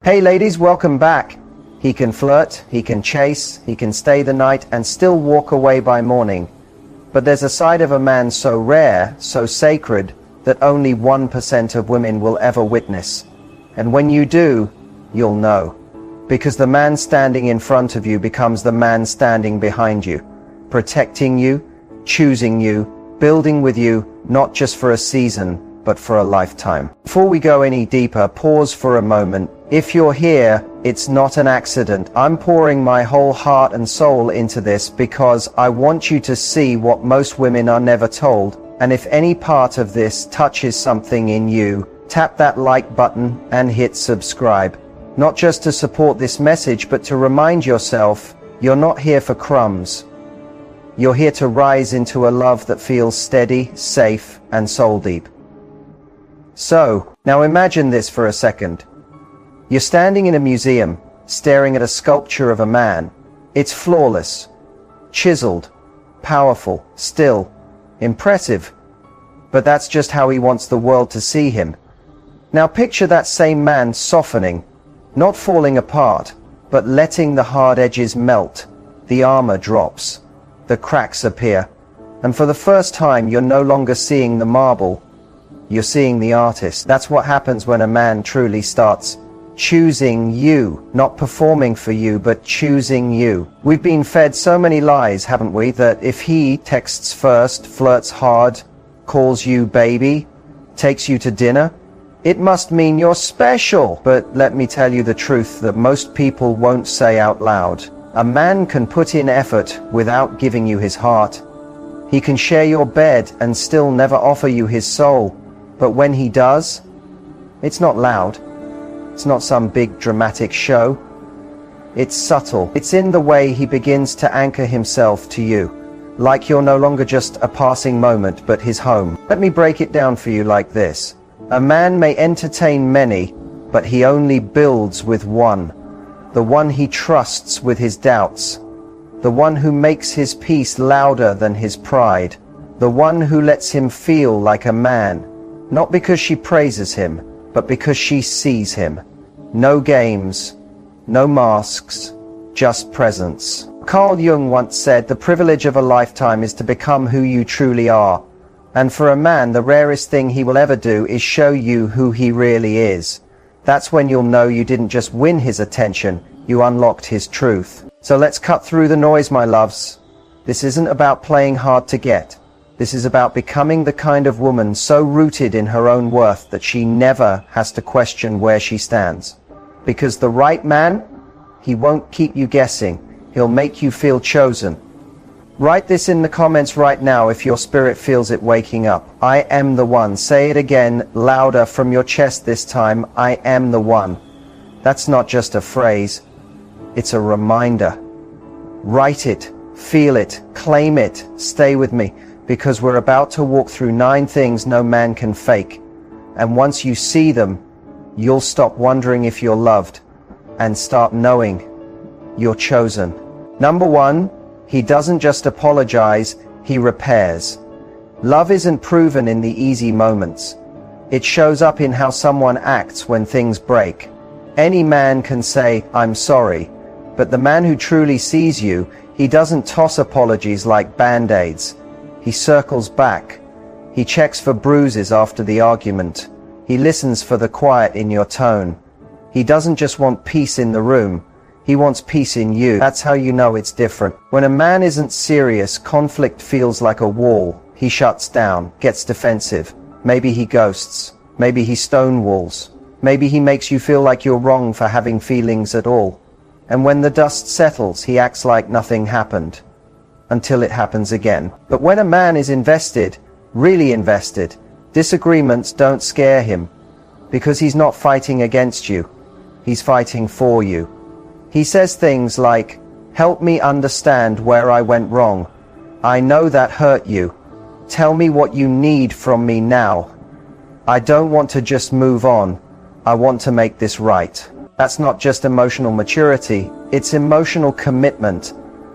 Hey ladies, welcome back. He can flirt, he can chase, he can stay the night and still walk away by morning. But there's a side of a man so rare, so sacred, that only 1% of women will ever witness. And when you do, you'll know. Because the man standing in front of you becomes the man standing behind you, protecting you, choosing you, building with you, not just for a season, but for a lifetime. Before we go any deeper, pause for a moment. If you're here, it's not an accident. I'm pouring my whole heart and soul into this because I want you to see what most women are never told. And if any part of this touches something in you, tap that like button and hit subscribe. Not just to support this message, but to remind yourself, you're not here for crumbs. You're here to rise into a love that feels steady, safe, and soul deep. So, now imagine this for a second. You're standing in a museum, staring at a sculpture of a man. It's flawless, chiseled, powerful, still, impressive. But that's just how he wants the world to see him. Now picture that same man softening, not falling apart, but letting the hard edges melt. The armor drops, the cracks appear, and for the first time you're no longer seeing the marble. You're seeing the artist. That's what happens when a man truly starts choosing you, not performing for you, but choosing you. We've been fed so many lies, haven't we, that if he texts first, flirts hard, calls you baby, takes you to dinner, it must mean you're special. But let me tell you the truth that most people won't say out loud. A man can put in effort without giving you his heart. He can share your bed and still never offer you his soul. But when he does, it's not loud. It's not some big dramatic show. It's subtle. It's in the way he begins to anchor himself to you, like you're no longer just a passing moment, but his home. Let me break it down for you like this. A man may entertain many, but he only builds with one. The one he trusts with his doubts. The one who makes his peace louder than his pride. The one who lets him feel like a man. Not because she praises him, but because she sees him. No games, no masks, just presence. Carl Jung once said, the privilege of a lifetime is to become who you truly are. And for a man, the rarest thing he will ever do is show you who he really is. That's when you'll know you didn't just win his attention, you unlocked his truth. So let's cut through the noise, my loves. This isn't about playing hard to get. This is about becoming the kind of woman so rooted in her own worth that she never has to question where she stands. Because the right man, he won't keep you guessing. He'll make you feel chosen. Write this in the comments right now if your spirit feels it waking up. I am the one. Say it again, louder from your chest this time. I am the one. That's not just a phrase. It's a reminder. Write it, feel it, claim it. Stay with me. Because we're about to walk through 9 things no man can fake. And once you see them, you'll stop wondering if you're loved and start knowing you're chosen. Number 1, he doesn't just apologize, he repairs. Love isn't proven in the easy moments. It shows up in how someone acts when things break. Any man can say, I'm sorry, but the man who truly sees you, he doesn't toss apologies like band-aids. He circles back. He checks for bruises after the argument. He listens for the quiet in your tone. He doesn't just want peace in the room. He wants peace in you. That's how you know it's different. When a man isn't serious, conflict feels like a wall. He shuts down, gets defensive. Maybe he ghosts. Maybe he stonewalls. Maybe he makes you feel like you're wrong for having feelings at all. And when the dust settles, he acts like nothing happened. Until it happens again. But when a man is invested, really invested, disagreements don't scare him. Because he's not fighting against you. He's fighting for you. He says things like, help me understand where I went wrong. I know that hurt you. Tell me what you need from me now. I don't want to just move on. I want to make this right. That's not just emotional maturity, it's emotional commitment.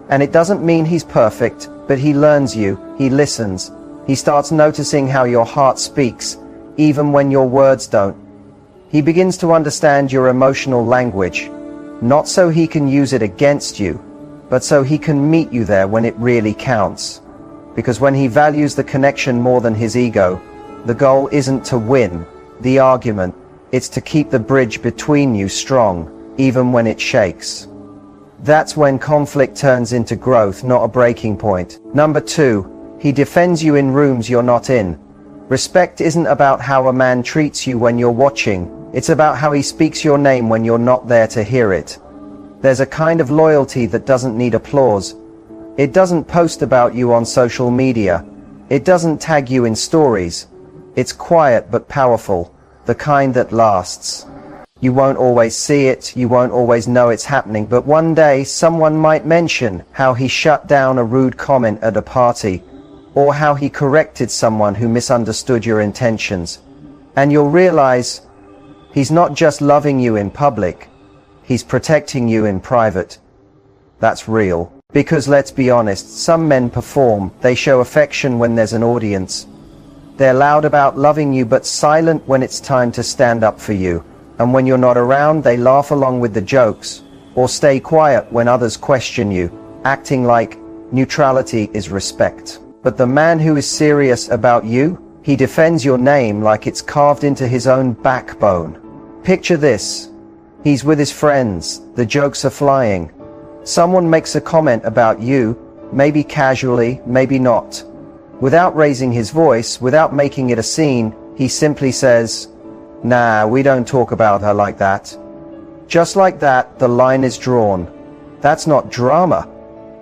And it doesn't mean he's perfect, but he learns you, he listens. He starts noticing how your heart speaks, even when your words don't. He begins to understand your emotional language, not so he can use it against you, but so he can meet you there when it really counts. Because when he values the connection more than his ego, the goal isn't to win the argument, it's to keep the bridge between you strong, even when it shakes. That's when conflict turns into growth, not a breaking point. Number 2, he defends you in rooms you're not in. Respect isn't about how a man treats you when you're watching, it's about how he speaks your name when you're not there to hear it. There's a kind of loyalty that doesn't need applause. It doesn't post about you on social media. It doesn't tag you in stories. It's quiet but powerful, the kind that lasts. You won't always see it, you won't always know it's happening, but one day someone might mention how he shut down a rude comment at a party, or how he corrected someone who misunderstood your intentions. And you'll realize he's not just loving you in public, he's protecting you in private. That's real. Because let's be honest, some men perform, they show affection when there's an audience. They're loud about loving you but silent when it's time to stand up for you. And when you're not around, they laugh along with the jokes, or stay quiet when others question you, acting like neutrality is respect. But the man who is serious about you, he defends your name like it's carved into his own backbone. Picture this. He's with his friends, the jokes are flying. Someone makes a comment about you, maybe casually, maybe not. Without raising his voice, without making it a scene, he simply says, "Nah, we don't talk about her like that." Just like that, the line is drawn. That's not drama.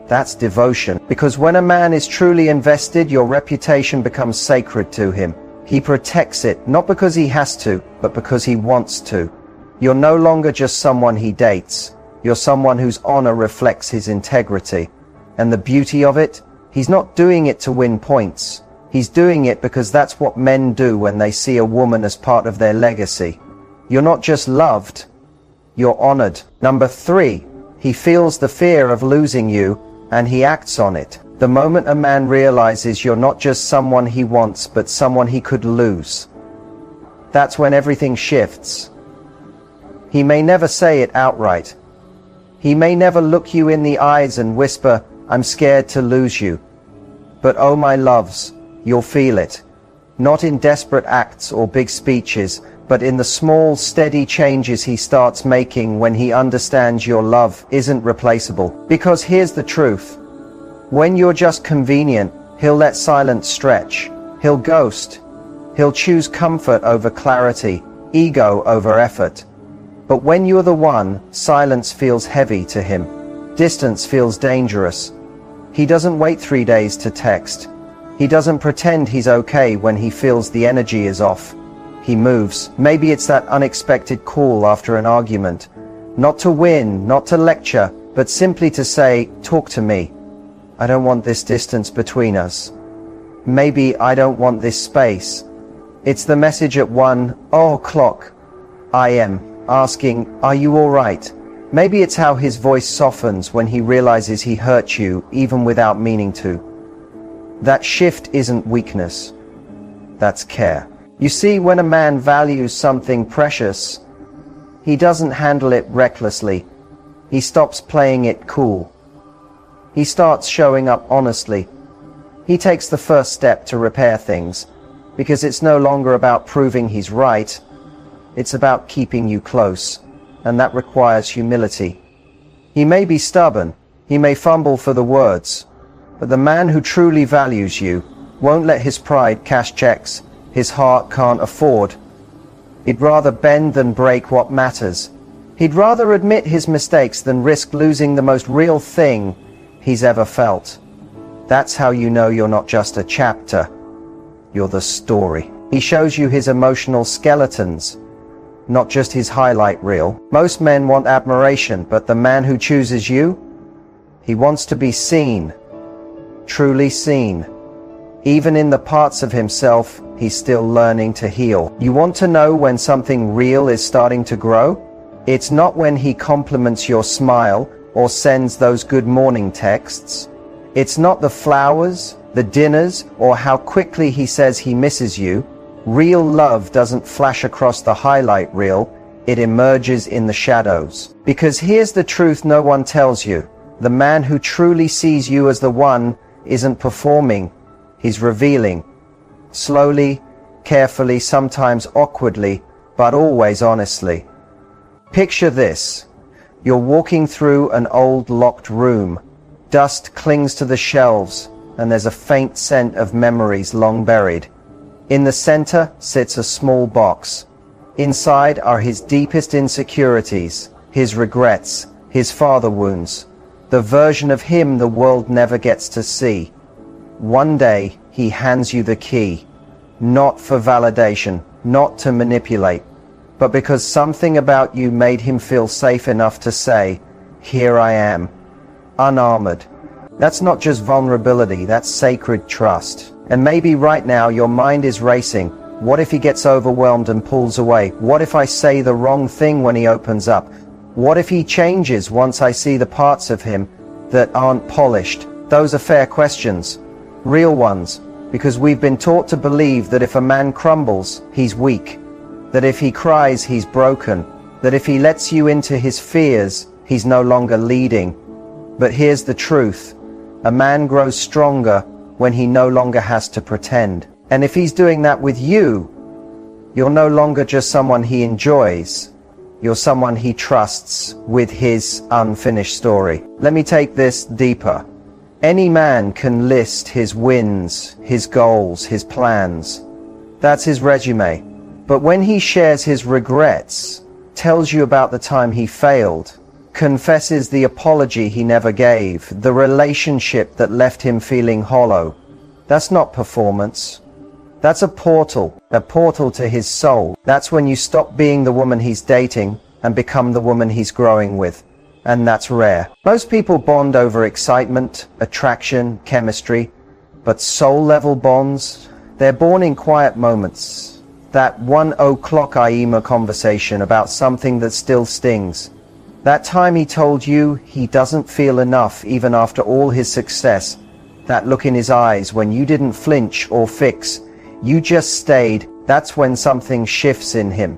That's devotion. Because when a man is truly invested, your reputation becomes sacred to him. He protects it, not because he has to, but because he wants to. You're no longer just someone he dates. You're someone whose honor reflects his integrity. And the beauty of it, he's not doing it to win points. He's doing it because that's what men do when they see a woman as part of their legacy. You're not just loved, you're honored. Number 3, he feels the fear of losing you and he acts on it. The moment a man realizes you're not just someone he wants, but someone he could lose, that's when everything shifts. He may never say it outright. He may never look you in the eyes and whisper, "I'm scared to lose you." But oh my loves, you'll feel it. Not in desperate acts or big speeches, but in the small, steady changes he starts making when he understands your love isn't replaceable. Because here's the truth. When you're just convenient, he'll let silence stretch. He'll ghost. He'll choose comfort over clarity, ego over effort. But when you're the one, silence feels heavy to him. Distance feels dangerous. He doesn't wait 3 days to text. He doesn't pretend he's okay when he feels the energy is off. He moves. Maybe it's that unexpected call after an argument. Not to win, not to lecture, but simply to say, "Talk to me. I don't want this distance between us. Maybe I don't want this space." It's the message at 1:00 a.m. asking, "Are you all right?" Maybe it's how his voice softens when he realizes he hurt you even without meaning to. That shift isn't weakness. That's care. You see, when a man values something precious, he doesn't handle it recklessly. He stops playing it cool. He starts showing up honestly. He takes the first step to repair things, because it's no longer about proving he's right. It's about keeping you close, and that requires humility. He may be stubborn, he may fumble for the words, but the man who truly values you won't let his pride cash checks his heart can't afford. He'd rather bend than break what matters. He'd rather admit his mistakes than risk losing the most real thing he's ever felt. That's how you know you're not just a chapter, you're the story. He shows you his emotional skeletons, not just his highlight reel. Most men want admiration, but the man who chooses you, he wants to be seen, truly seen. Even in the parts of himself he's still learning to heal. You want to know when something real is starting to grow? It's not when he compliments your smile or sends those good morning texts. It's not the flowers, the dinners, or how quickly he says he misses you. Real love doesn't flash across the highlight reel, it emerges in the shadows. Because here's the truth no one tells you. The man who truly sees you as the one isn't performing, he's revealing. Slowly, carefully, sometimes awkwardly, but always honestly. Picture this. You're walking through an old locked room. Dust clings to the shelves, and there's a faint scent of memories long buried. In the center sits a small box. Inside are his deepest insecurities, his regrets, his father wounds, the version of him the world never gets to see. One day, he hands you the key, not for validation, not to manipulate, but because something about you made him feel safe enough to say, "Here I am," unarmored. That's not just vulnerability, that's sacred trust. And maybe right now your mind is racing. What if he gets overwhelmed and pulls away? What if I say the wrong thing when he opens up? What if he changes once I see the parts of him that aren't polished? Those are fair questions, real ones, because we've been taught to believe that if a man crumbles, he's weak, that if he cries, he's broken, that if he lets you into his fears, he's no longer leading. But here's the truth. A man grows stronger when he no longer has to pretend. And if he's doing that with you, you're no longer just someone he enjoys. You're someone he trusts with his unfinished story. Let me take this deeper. Any man can list his wins, his goals, his plans. That's his resume. But when he shares his regrets, tells you about the time he failed, confesses the apology he never gave, the relationship that left him feeling hollow, that's not performance. That's a portal to his soul. That's when you stop being the woman he's dating and become the woman he's growing with. And that's rare. Most people bond over excitement, attraction, chemistry, but soul-level bonds, they're born in quiet moments. That 1 o'clock IEMA conversation about something that still stings. That time he told you he doesn't feel enough even after all his success. That look in his eyes when you didn't flinch or fix. You just stayed. That's when something shifts in him.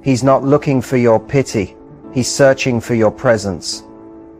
He's not looking for your pity. He's searching for your presence.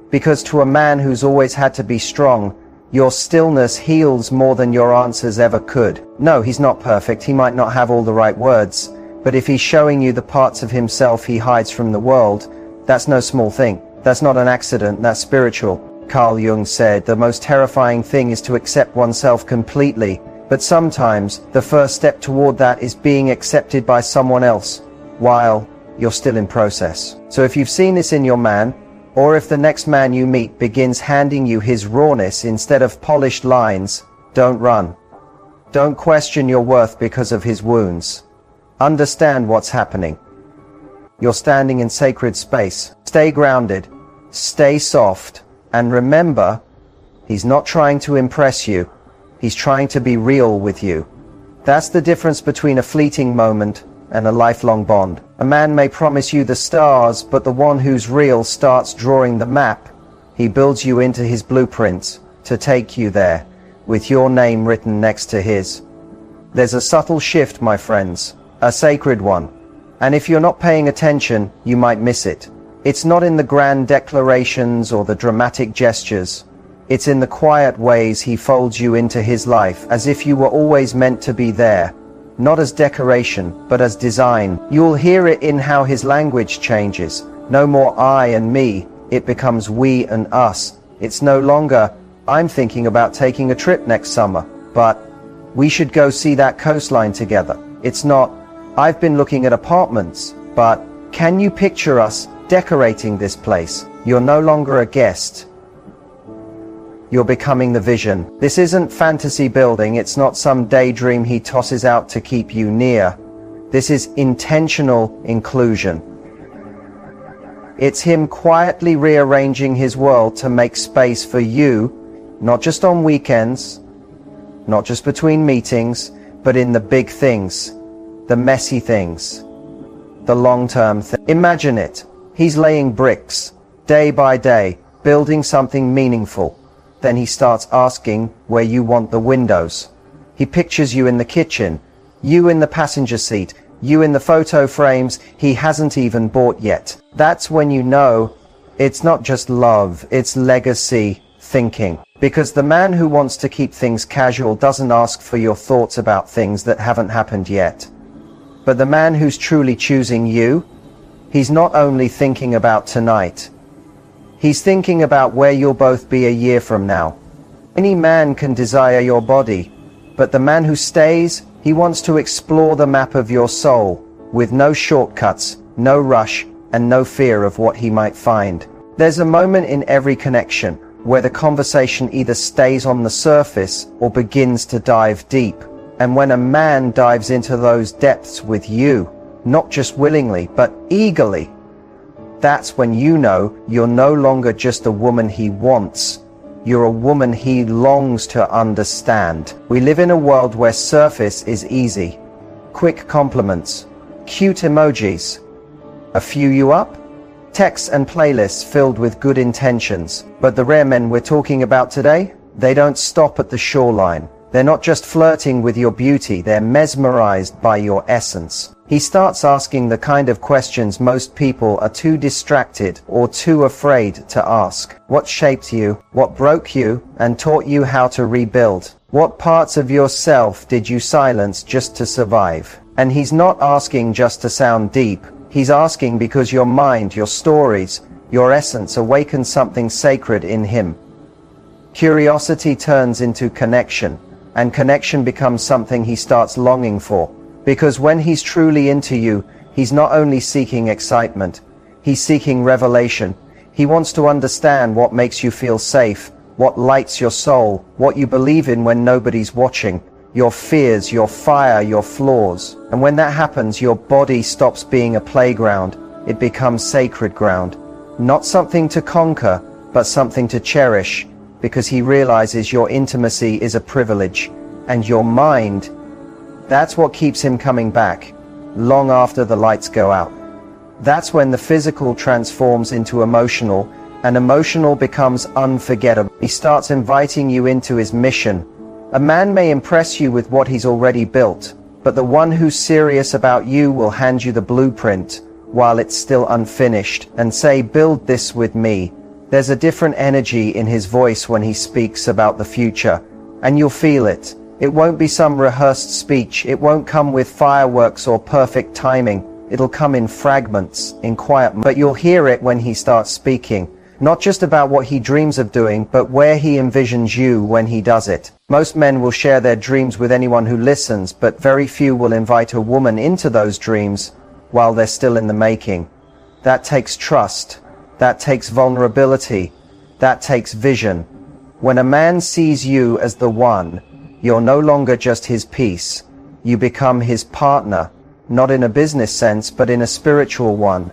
Because to a man who's always had to be strong, your stillness heals more than your answers ever could. No, he's not perfect. He might not have all the right words. But if he's showing you the parts of himself he hides from the world, that's no small thing. That's not an accident. That's spiritual. Carl Jung said, the most terrifying thing is to accept oneself completely. But sometimes the first step toward that is being accepted by someone else while you're still in process. So if you've seen this in your man, or if the next man you meet begins handing you his rawness instead of polished lines, don't run. Don't question your worth because of his wounds. Understand what's happening. You're standing in sacred space. Stay grounded, stay soft, and remember, he's not trying to impress you. He's trying to be real with you. That's the difference between a fleeting moment and a lifelong bond. A man may promise you the stars, but the one who's real starts drawing the map. He builds you into his blueprints to take you there, with your name written next to his. There's a subtle shift, my friends, a sacred one. And if you're not paying attention, you might miss it. It's not in the grand declarations or the dramatic gestures. It's in the quiet ways he folds you into his life, as if you were always meant to be there. Not as decoration, but as design. You'll hear it in how his language changes. No more I and me, it becomes we and us. It's no longer, I'm thinking about taking a trip next summer, but we should go see that coastline together. It's not, I've been looking at apartments, but can you picture us decorating this place? You're no longer a guest. You're becoming the vision. This isn't fantasy building. It's not some daydream he tosses out to keep you near. This is intentional inclusion. It's him quietly rearranging his world to make space for you, not just on weekends, not just between meetings, but in the big things, the messy things, the long-term things. Imagine it. He's laying bricks, day by day, building something meaningful. Then he starts asking where you want the windows. He pictures you in the kitchen, You in the passenger seat, you in the photo frames he hasn't even bought yet. That's when you know it's not just love, it's legacy thinking. Because the man who wants to keep things casual doesn't ask for your thoughts about things that haven't happened yet. But the man who's truly choosing you, he's not only thinking about tonight, he's thinking about where you'll both be a year from now. Any man can desire your body, but the man who stays, he wants to explore the map of your soul, with no shortcuts, no rush, and no fear of what he might find. There's a moment in every connection where the conversation either stays on the surface or begins to dive deep. And when a man dives into those depths with you, not just willingly, but eagerly, that's when you know you're no longer just a woman he wants. You're a woman he longs to understand. We live in a world where surface is easy. Quick compliments, cute emojis, a few you up, texts and playlists filled with good intentions. But the rare men we're talking about today, they don't stop at the shoreline. They're not just flirting with your beauty, they're mesmerized by your essence. He starts asking the kind of questions most people are too distracted or too afraid to ask. What shaped you? What broke you and taught you how to rebuild? What parts of yourself did you silence just to survive? And he's not asking just to sound deep. He's asking because your mind, your stories, your essence awaken something sacred in him. Curiosity turns into connection, and connection becomes something he starts longing for. Because when he's truly into you, he's not only seeking excitement, he's seeking revelation. He wants to understand what makes you feel safe, what lights your soul, what you believe in when nobody's watching, your fears, your fire, your flaws. And when that happens, your body stops being a playground. It becomes sacred ground. Not something to conquer, but something to cherish, because he realizes your intimacy is a privilege. And your mind, that's what keeps him coming back, long after the lights go out. That's when the physical transforms into emotional, and emotional becomes unforgettable. He starts inviting you into his mission. A man may impress you with what he's already built, but the one who's serious about you will hand you the blueprint while it's still unfinished and say, build this with me. There's a different energy in his voice when he speaks about the future, and you'll feel it. It won't be some rehearsed speech. It won't come with fireworks or perfect timing. It'll come in fragments, in quiet, but you'll hear it when he starts speaking. Not just about what he dreams of doing, but where he envisions you when he does it. Most men will share their dreams with anyone who listens, but very few will invite a woman into those dreams while they're still in the making. That takes trust. That takes vulnerability. That takes vision. When a man sees you as the one, you're no longer just his piece. You become his partner, not in a business sense, but in a spiritual one.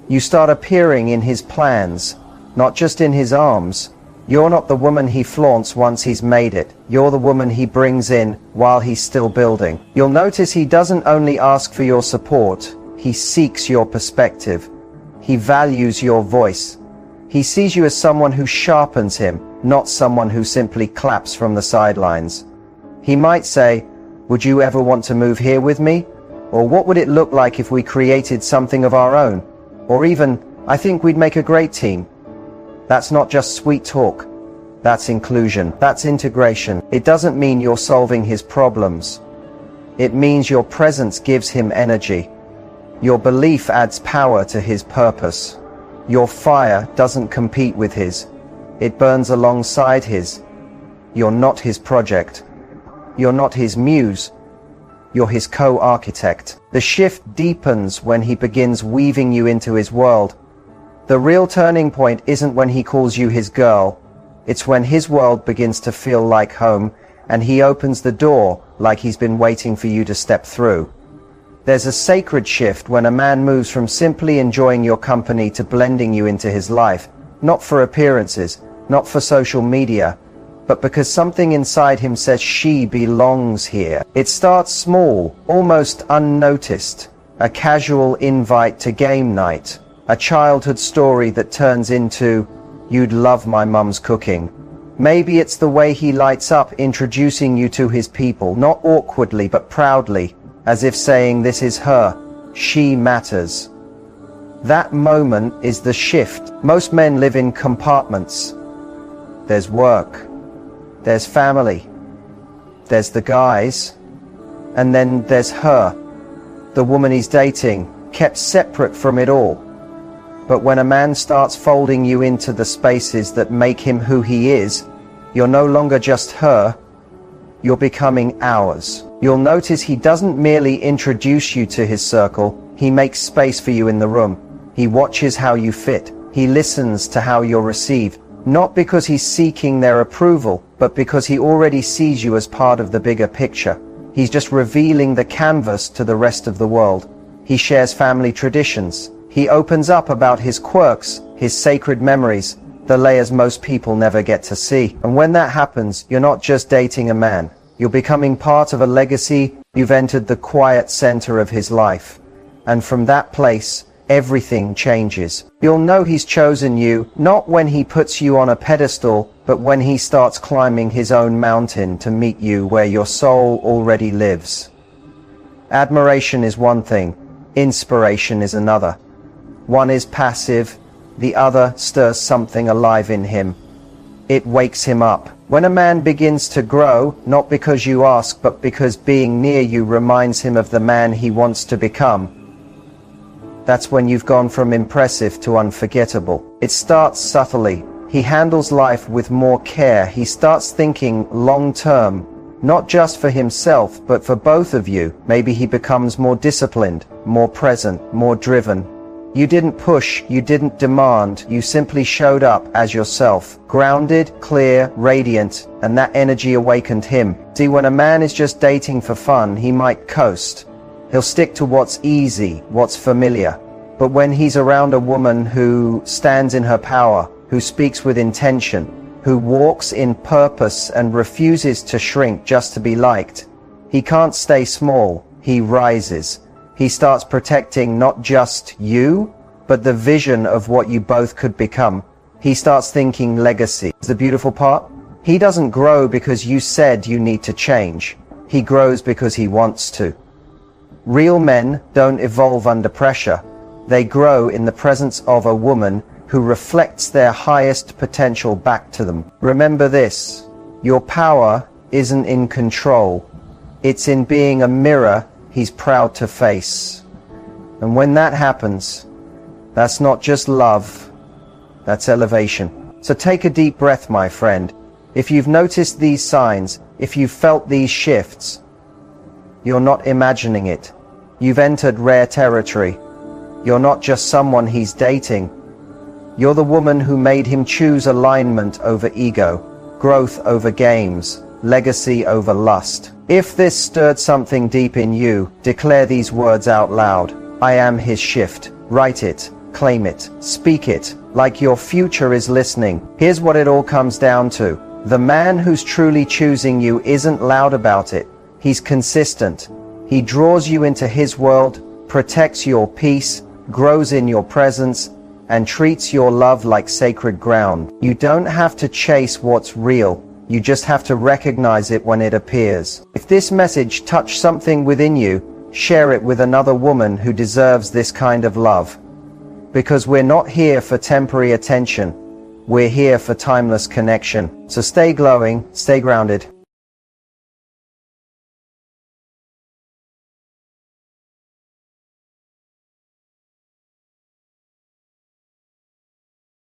You start appearing in his plans, not just in his arms. You're not the woman he flaunts once he's made it. You're the woman he brings in while he's still building. You'll notice he doesn't only ask for your support, he seeks your perspective. He values your voice. He sees you as someone who sharpens him, not someone who simply claps from the sidelines. He might say, would you ever want to move here with me? Or what would it look like if we created something of our own? Or even, I think we'd make a great team. That's not just sweet talk. That's inclusion. That's integration. It doesn't mean you're solving his problems. It means your presence gives him energy. Your belief adds power to his purpose. Your fire doesn't compete with his. It burns alongside his. You're not his project. You're not his muse. You're his co-architect. The shift deepens when he begins weaving you into his world. The real turning point isn't when he calls you his girl. It's when his world begins to feel like home and he opens the door like he's been waiting for you to step through. There's a sacred shift when a man moves from simply enjoying your company to blending you into his life, not for appearances, not for social media, but because something inside him says she belongs here. It starts small, almost unnoticed, a casual invite to game night, a childhood story that turns into, you'd love my mum's cooking. Maybe it's the way he lights up introducing you to his people, not awkwardly but proudly, as if saying this is her, she matters. That moment is the shift. Most men live in compartments. There's work, there's family, there's the guys, and then there's her, the woman he's dating, kept separate from it all. But when a man starts folding you into the spaces that make him who he is, you're no longer just her, you're becoming ours. You'll notice he doesn't merely introduce you to his circle, he makes space for you in the room. He watches how you fit. He listens to how you're received, not because he's seeking their approval, but because he already sees you as part of the bigger picture. He's just revealing the canvas to the rest of the world. He shares family traditions. He opens up about his quirks, his sacred memories, the layers most people never get to see. And when that happens, you're not just dating a man. You're becoming part of a legacy. You've entered the quiet center of his life. And from that place, everything changes. You'll know he's chosen you, not when he puts you on a pedestal, but when he starts climbing his own mountain to meet you where your soul already lives. Admiration is one thing, inspiration is another. One is passive, the other stirs something alive in him. It wakes him up. When a man begins to grow, not because you ask, but because being near you reminds him of the man he wants to become, that's when you've gone from impressive to unforgettable. It starts subtly. He handles life with more care. He starts thinking long term, not just for himself, but for both of you. Maybe he becomes more disciplined, more present, more driven. You didn't push, you didn't demand, you simply showed up as yourself. Grounded, clear, radiant, and that energy awakened him. See, when a man is just dating for fun, he might coast. He'll stick to what's easy, what's familiar. But when he's around a woman who stands in her power, who speaks with intention, who walks in purpose and refuses to shrink just to be liked, he can't stay small, he rises. He starts protecting not just you, but the vision of what you both could become. He starts thinking legacy. The beautiful part? He doesn't grow because you said you need to change. He grows because he wants to. Real men don't evolve under pressure. They grow in the presence of a woman who reflects their highest potential back to them. Remember this, your power isn't in control. It's in being a mirror he's proud to face. And when that happens, that's not just love, that's elevation. So take a deep breath, my friend. If you've noticed these signs, if you've felt these shifts, you're not imagining it. You've entered rare territory. You're not just someone he's dating. You're the woman who made him choose alignment over ego, growth over games, legacy over lust. If this stirred something deep in you, declare these words out loud. I am his shift. Write it, claim it, speak it, like your future is listening. Here's what it all comes down to. The man who's truly choosing you isn't loud about it. He's consistent. He draws you into his world, protects your peace, grows in your presence, and treats your love like sacred ground. You don't have to chase what's real. You just have to recognize it when it appears. If this message touched something within you, share it with another woman who deserves this kind of love. Because we're not here for temporary attention. We're here for timeless connection. So stay glowing, stay grounded.